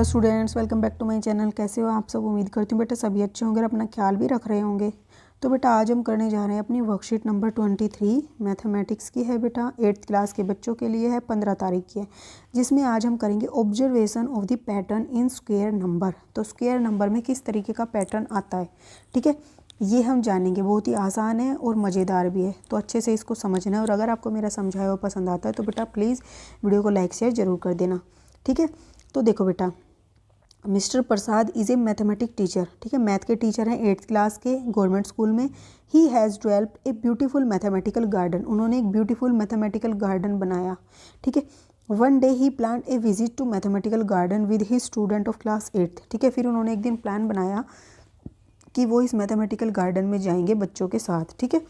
Hello students, welcome back to my channel. कैसे हो आप सब? उम्मीद करती हूँ बेटा सभी अच्छे होंगे और अपना ख्याल भी रख रहे होंगे। तो बेटा आज हम करने जा रहे हैं अपनी वर्कशीट नंबर 23 मैथमेटिक्स की है बेटा। 8th क्लास के बच्चों के लिए है, 15 तारीख की है, जिसमें आज हम करेंगे observation of the pattern in square number. तो स्क्वायर नंबर में किस तरीके का पैटर्न आता है, ठीक है, ये हम जानेंगे। बहुत ही आसान है और मज़ेदार भी है, तो अच्छे से इसको समझना है। और अगर आपको मेरा समझाया हुआ पसंद आता है तो बेटा प्लीज़ वीडियो को लाइक शेयर ज़रूर कर देना, ठीक है। तो देखो बेटा, mister Prasad is a mathematic teacher, ठीक है, मैथ के टीचर हैं 8th क्लास के गवर्नमेंट स्कूल में। He has developed a beautiful mathematical garden, उन्होंने एक ब्यूटीफुल मैथमेटिकल गार्डन बनाया, ठीक है। One day he plan a visit to mathematical garden with he student of class 8th, ठीक है। फिर उन्होंने एक दिन प्लान बनाया कि वो इस मैथमेटिकल गार्डन में जाएंगे बच्चों के साथ, ठीक है।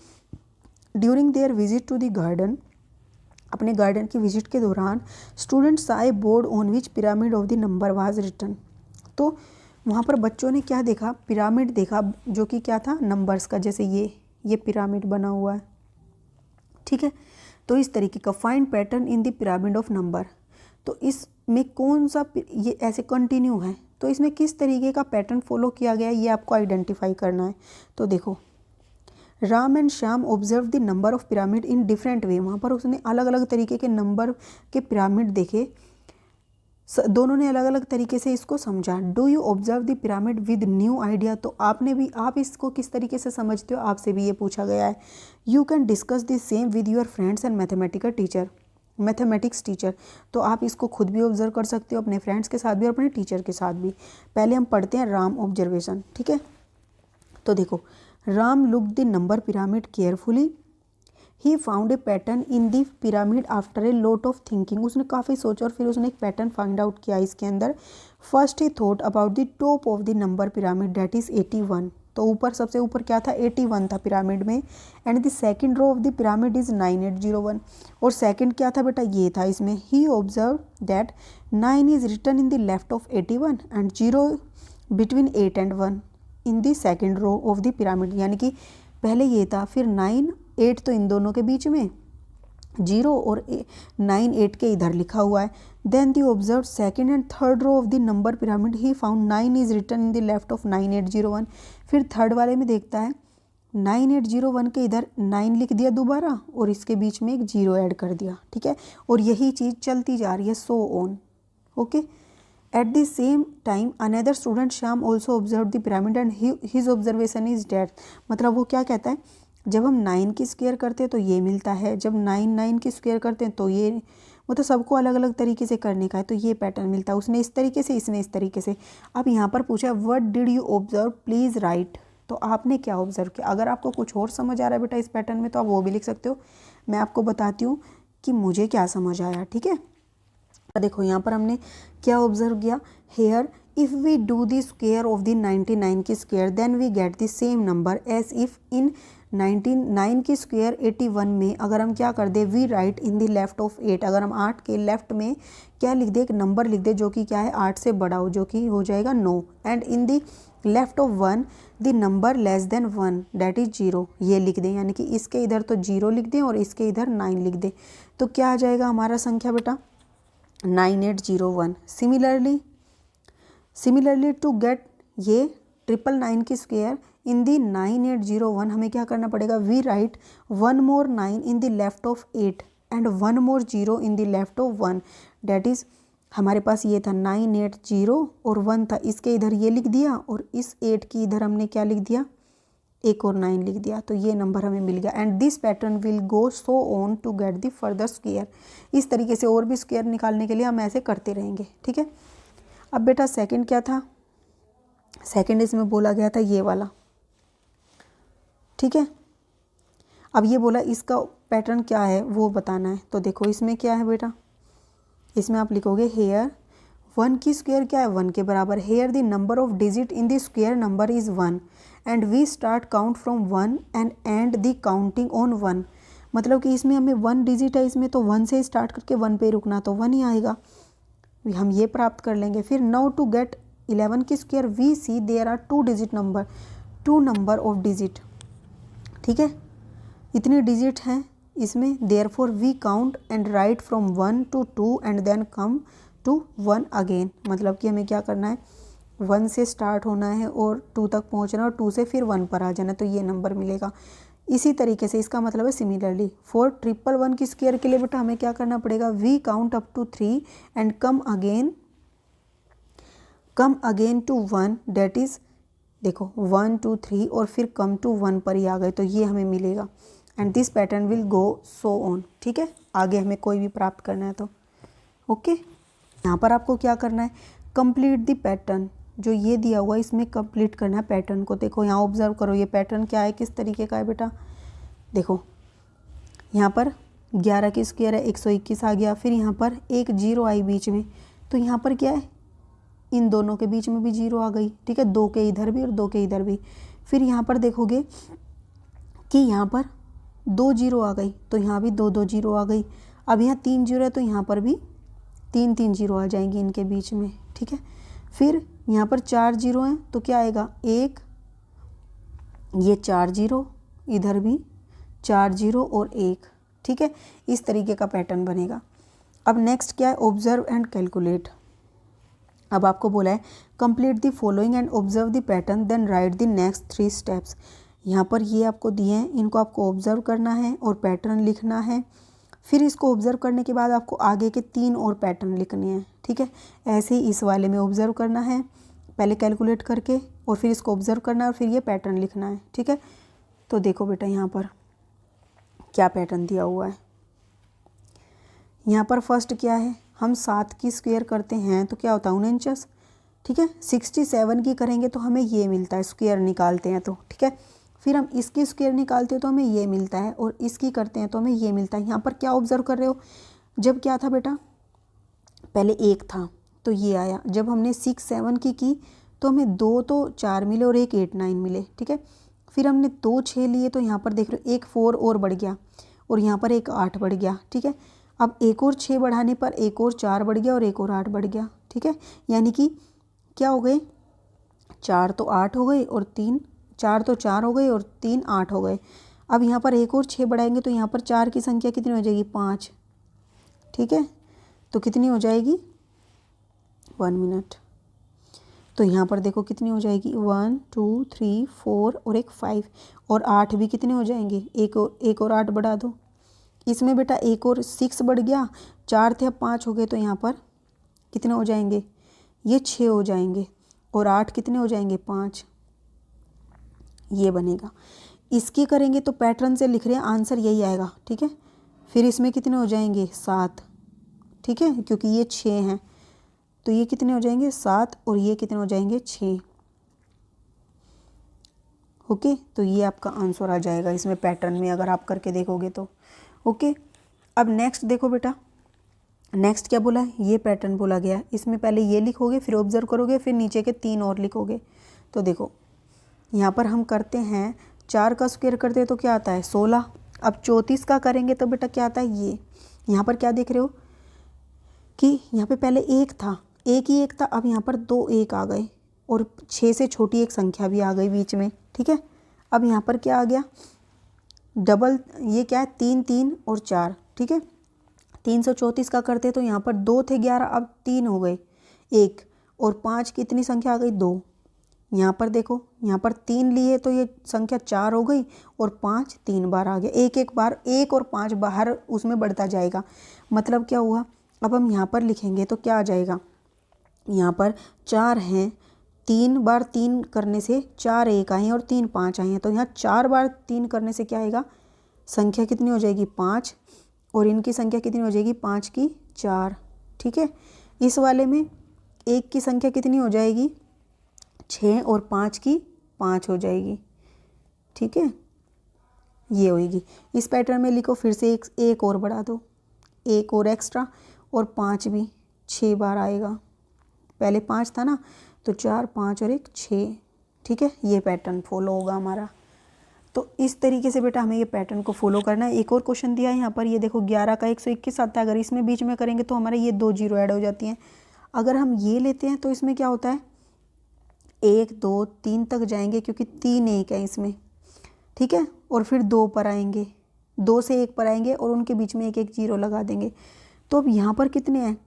During their visit to the garden, अपने गार्डन की विजिट के दौरान, students saw board on which pyramid of the number was written. तो वहाँ पर बच्चों ने क्या देखा? पिरामिड देखा, जो कि क्या था? नंबर्स का। जैसे ये पिरामिड बना हुआ है, ठीक है। तो इस तरीके का find pattern in the pyramid of number. तो इसमें कौन सा, ये ऐसे कंटिन्यू है, तो इसमें किस तरीके का पैटर्न फॉलो किया गया है ये आपको आइडेंटिफाई करना है। तो देखो, Ram and Shyam observe the number of pyramid in different way. वहाँ पर उसने अलग अलग तरीके के नंबर के पिरामिड देखे, दोनों ने अलग अलग तरीके से इसको समझा। Do you observe the pyramid with new idea. तो आपने भी, आप इसको किस तरीके से समझते हो, आपसे भी ये पूछा गया है। You can discuss this same with your friends and mathematics teacher. तो आप इसको खुद भी ऑब्जर्व कर सकते हो, अपने फ्रेंड्स के साथ भी और अपने टीचर के साथ भी। पहले हम पढ़ते हैं राम ऑब्जर्वेशन, ठीक है। तो देखो, Ram look the number pyramid carefully, he found a pattern in the pyramid after a lot of thinking. उसने काफ़ी सोचा और फिर उसने एक पैटर्न फाइंड आउट किया इसके अंदर। First he thought about the top of the number pyramid, that is 81। तो ऊपर, सबसे ऊपर क्या था? 81 था पिरामिड में। And the second row of the pyramid is 9801। और सेकंड क्या था बेटा? ये था इसमें। ही observe that 9 is written in the left of 81 and 0 between 8 and 1 in the second row of the pyramid. यानी कि पहले ये था, फिर 9 8 तो इन दोनों के बीच में, 0 और 9 8 के इधर लिखा हुआ है। Then the observe second and third row of the number pyramid, he found 9 is written in the left of 9801। फिर थर्ड वाले में देखता है 9801 के इधर 9 लिख दिया दोबारा और इसके बीच में एक 0 ऐड कर दिया, ठीक है। और यही चीज़ चलती जा रही है, so on, okay. At the same time, another student Shyam also observed the pyramid and his observation is that, मतलब वो क्या कहता है, जब हम 9 की स्क्वायर करते हैं तो ये मिलता है, जब 9 की स्क्वायर करते हैं तो ये, मतलब सबको अलग अलग तरीके से करने का है, तो ये पैटर्न मिलता है। उसने इस तरीके से, इसने इस तरीके से। अब यहाँ पर पूछा what did you observe, please write. तो आपने क्या ऑब्जर्व किया? अगर आपको कुछ और समझ आ रहा है बेटा इस पैटर्न में तो आप वो भी लिख सकते हो। मैं आपको बताती हूँ कि मुझे क्या समझ आया, ठीक है। देखो यहाँ पर हमने क्या ऑब्जर्व किया? Here if we do the square of the 99 की square then we get the same number as if in 99 की स्क्वायर 81 में अगर हम क्या कर दे, we write in the left of 8, अगर हम 8 के लेफ्ट में क्या लिख दे, एक नंबर लिख दे जो कि क्या है 8 से बड़ा हो, जो कि हो जाएगा 9। And in the left of 1 the number less than 1 that is 0, ये लिख दें। यानी कि इसके इधर तो 0 लिख दें और इसके इधर 9 लिख दें। तो क्या आ जाएगा हमारा संख्या बेटा? 9801। सिमिलरली टू गेट ये 999 की स्क्वायर इन दी 9801 हमें क्या करना पड़ेगा? We write 1 more 9 in the left of 8 and 1 more 0 in the left of 1, that is हमारे पास ये था 980 और 1 था, इसके इधर ये लिख दिया और इस 8 की इधर हमने क्या लिख दिया? एक और 9 लिख दिया, तो ये नंबर हमें मिल गया। And this pattern will go so on to get the further square. इस तरीके से और भी स्क्वायर निकालने के लिए हम ऐसे करते रहेंगे, ठीक है। अब बेटा सेकंड क्या था? सेकंड इसमें बोला गया था ये वाला, ठीक है। अब ये बोला इसका पैटर्न क्या है वो बताना है। तो देखो इसमें क्या है बेटा, इसमें आप लिखोगे हेयर 1 की स्क्वायर क्या है? 1 के बराबर। Here the number of digit in the square number is 1 and we start count from 1 and end the counting on 1। मतलब कि इसमें हमें 1 डिजिट है, इसमें तो 1 से स्टार्ट करके 1 पे रुकना, तो 1 ही आएगा, हम ये प्राप्त कर लेंगे। फिर नाउ टू गेट 11 की square we see there are 2 digit number, 2 number of digit, ठीक है। इतने डिजिट हैं इसमें, therefore we count and write from 1 to 2 and then come to 1 again, मतलब कि हमें क्या करना है, 1 से स्टार्ट होना है और 2 तक पहुंचना, और 2 से फिर 1 पर आ जाना, तो ये नंबर मिलेगा। इसी तरीके से इसका मतलब है सिमिलरली फॉर 111 की स्क्वायर के लिए बेटा हमें क्या करना पड़ेगा, we count up to 3 and come again to 1, that is देखो 1 2 3 और फिर कम टू 1 पर ही आ गए, तो ये हमें मिलेगा। And this pattern will go so on, ठीक है, आगे हमें कोई भी प्राप्त करना है तो ओके। यहाँ पर आपको क्या करना है, कंप्लीट द पैटर्न, जो ये दिया हुआ है इसमें कंप्लीट करना है पैटर्न को। देखो यहाँ ऑब्जर्व करो, ये पैटर्न क्या है, किस तरीके का है बेटा। देखो यहाँ पर 11 की स्क्वायर है, 121 आ गया, फिर यहाँ पर एक 0 आई बीच में, तो यहाँ पर क्या है, इन दोनों के बीच में भी 0 आ गई, ठीक है, 2 के इधर भी और 2 के इधर भी। फिर यहाँ पर देखोगे कि यहाँ पर 2 0 आ गई, तो यहाँ भी 2 2 0 आ गई। अब यहाँ 3 0 है, तो यहाँ पर भी 3 3 0 आ जाएंगी इनके बीच में, ठीक है। फिर यहाँ पर 4 0 हैं, तो क्या आएगा, एक ये 4 0, इधर भी 4 0 और 1, ठीक है, इस तरीके का पैटर्न बनेगा। अब नेक्स्ट क्या है, ऑब्जर्व एंड कैलकुलेट। अब आपको बोला है complete the following and observe the pattern then write the next 3 steps. यहाँ पर ये आपको दिए हैं, इनको आपको ऑब्जर्व करना है और पैटर्न लिखना है। फिर इसको ऑब्जर्व करने के बाद आपको आगे के 3 और पैटर्न लिखने हैं, ठीक है। ऐसे ही इस वाले में ऑब्जर्व करना है पहले कैलकुलेट करके, और फिर इसको ऑब्जर्व करना है और फिर ये पैटर्न लिखना है, ठीक है। तो देखो बेटा यहाँ पर क्या पैटर्न दिया हुआ है। यहाँ पर फर्स्ट क्या है, हम 7 की स्क्वायर करते हैं तो क्या होता है 49, ठीक है। 67 की करेंगे तो हमें ये मिलता है, स्क्वायर निकालते हैं तो, ठीक है। फिर हम इसकी स्क्वायर निकालते हैं तो हमें ये मिलता है, और इसकी करते हैं तो हमें ये मिलता है। यहाँ पर क्या ऑब्जर्व कर रहे हो, जब क्या था बेटा, पहले 1 था तो ये आया, जब हमने 6 7 की तो हमें 2 तो 4 मिले और एक 8 9 मिले, ठीक है। फिर हमने 2 6 लिए, तो यहाँ पर देख रहे हो एक 4 और बढ़ गया, और यहाँ पर एक 8 बढ़ गया, ठीक है। अब एक और 6 बढ़ाने पर एक और 4 बढ़ गया और एक और 8 बढ़ गया, ठीक है। यानी कि क्या हो गए, 4 तो 8 हो गए और 3 4 तो 4 हो गए और 3 8 हो गए। अब यहाँ पर एक और 6 बढ़ाएंगे तो यहाँ पर 4 की संख्या कितनी हो जाएगी, 5, ठीक है। तो कितनी हो जाएगी, 1 मिनट, तो यहाँ पर देखो कितनी हो जाएगी, 1 2 3 4 और एक 5, और 8 भी कितने हो जाएंगे, एक और 8 बढ़ा दो। इसमें बेटा एक और 6 बढ़ गया, 4 थे अब 5 हो गए, तो यहाँ पर कितने हो जाएंगे, ये 6 हो जाएंगे, और 8 कितने हो जाएंगे, 5, ये बनेगा। इसकी करेंगे तो पैटर्न से लिख रहे हैं, आंसर यही आएगा, ठीक है। फिर इसमें कितने हो जाएंगे, 7, ठीक है, क्योंकि ये 6 हैं, तो ये कितने हो जाएंगे, 7, और ये कितने हो जाएंगे, 6, ओके। तो ये आपका आंसर आ जाएगा इसमें पैटर्न में, अगर आप करके देखोगे तो, ओके। अब नेक्स्ट देखो बेटा, नेक्स्ट क्या बोला है, ये पैटर्न बोला गया है। इसमें पहले ये लिखोगे, फिर ऑब्जर्व करोगे, फिर नीचे के 3 और लिखोगे। तो देखो यहाँ पर हम करते हैं 4 का स्क्वायर करते हैं तो क्या आता है, 16। अब 34 का करेंगे तो बेटा क्या आता है, ये यहाँ पर क्या देख रहे हो कि यहाँ पे पहले 1 था, एक ही 1 था, अब यहाँ पर 2 1 आ गए, और 6 से छोटी एक संख्या भी आ गई बीच में, ठीक है। अब यहाँ पर क्या आ गया, डबल, ये क्या है, 3 3 और 4, ठीक है। 334 का करते तो यहाँ पर 2 थे 11, अब 3 हो गए, 1 और 5 की इतनी संख्या आ गई 2। यहाँ पर देखो, यहाँ पर 3 लिए तो ये संख्या 4 हो गई, और 5 3 बार आ गया, एक बार 1 और 5 बाहर उसमें बढ़ता जाएगा। मतलब क्या हुआ, अब हम यहाँ पर लिखेंगे तो क्या आ जाएगा, यहाँ पर 4 हैं, 3 बार 3 करने से 4 1 आए हैं और 3 5 आए हैं, तो यहाँ 4 बार 3 करने से क्या आएगा, संख्या कितनी हो जाएगी, 5, और इनकी संख्या कितनी हो जाएगी, 5 की 4, ठीक है। इस वाले में 1 की संख्या कितनी हो जाएगी, 6, और 5 की 5 हो जाएगी, ठीक है, ये होएगी। इस पैटर्न में लिखो, फिर से एक और बढ़ा दो, एक और एक्स्ट्रा, और 5 भी 6 बार आएगा, पहले 5 था ना, तो 4 5 और एक 6, ठीक है। ये पैटर्न फॉलो होगा हमारा। तो इस तरीके से बेटा हमें ये पैटर्न को फॉलो करना है। एक और क्वेश्चन दिया है यहाँ पर, ये देखो 11 का 121 आता है, अगर इसमें बीच में करेंगे तो हमारे ये 2 0 ऐड हो जाती हैं। अगर हम ये लेते हैं तो इसमें क्या होता है, 1 2 3 तक जाएंगे, क्योंकि 3 1 है इसमें, ठीक है, और फिर 2 पर आएंगे, 2 से 1 पर आएंगे, और उनके बीच में एक 0 लगा देंगे। तो अब यहाँ पर कितने हैं,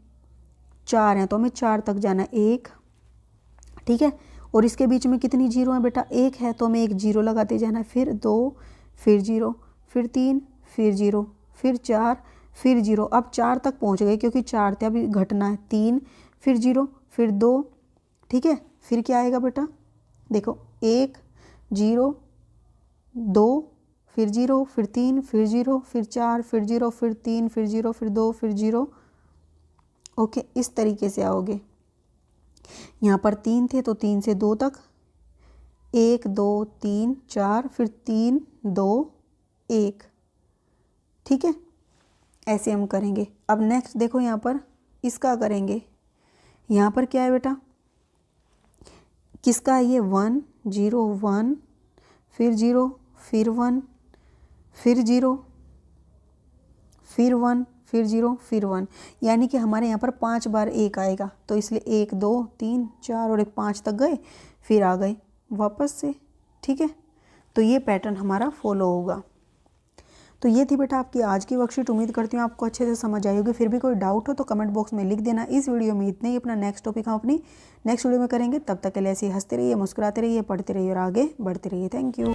4 हैं तो हमें 4 तक जाना है, 1, ठीक है। और इसके बीच में कितनी जीरो है बेटा, 1 है तो हमें 1 जीरो लगाते जाना है, फिर 2, फिर जीरो, फिर 3, फिर जीरो, फिर 4, फिर जीरो। अब 4 तक पहुंच गए क्योंकि 4 थे, अभी घटना है, 3, फिर जीरो, फिर 2, ठीक है। फिर क्या आएगा बेटा, देखो 1 जीरो, 2, फिर जीरो, फिर 3, फिर जीरो, फिर 4, फिर जीरो, फिर 3, फिर जीरो, फिर 2, फिर जीरो। ओके, इस तरीके से आओगे। यहाँ पर 3 थे तो 3 से 2 तक, 1 2 3 4, फिर 3 2 1, ठीक है। ऐसे हम करेंगे। अब नेक्स्ट देखो यहाँ पर इसका करेंगे। यहाँ पर क्या है बेटा, किसका है ये, 1 0 1, फिर 0, फिर 1, फिर 0, फिर 1, फिर 0, फिर 1, यानी कि हमारे यहाँ पर 5 बार 1 आएगा। तो इसलिए 1 2 3 4 और 1 5 तक गए, फिर आ गए वापस से, ठीक है। तो ये पैटर्न हमारा फॉलो होगा। तो ये थी बेटा आपकी आज की वर्कशीट। उम्मीद करती हूँ आपको अच्छे से समझ आई होगी। फिर भी कोई डाउट हो तो कमेंट बॉक्स में लिख देना। इस वीडियो में इतने ही। अपना नेक्स्ट टॉपिक हम अपनी नेक्स्ट वीडियो में करेंगे। तब तक के लिए ऐसे ही हंसते रहिए, मुस्कुराते रहिए, पढ़ते रहिए और आगे बढ़ते रहिए। Thank you.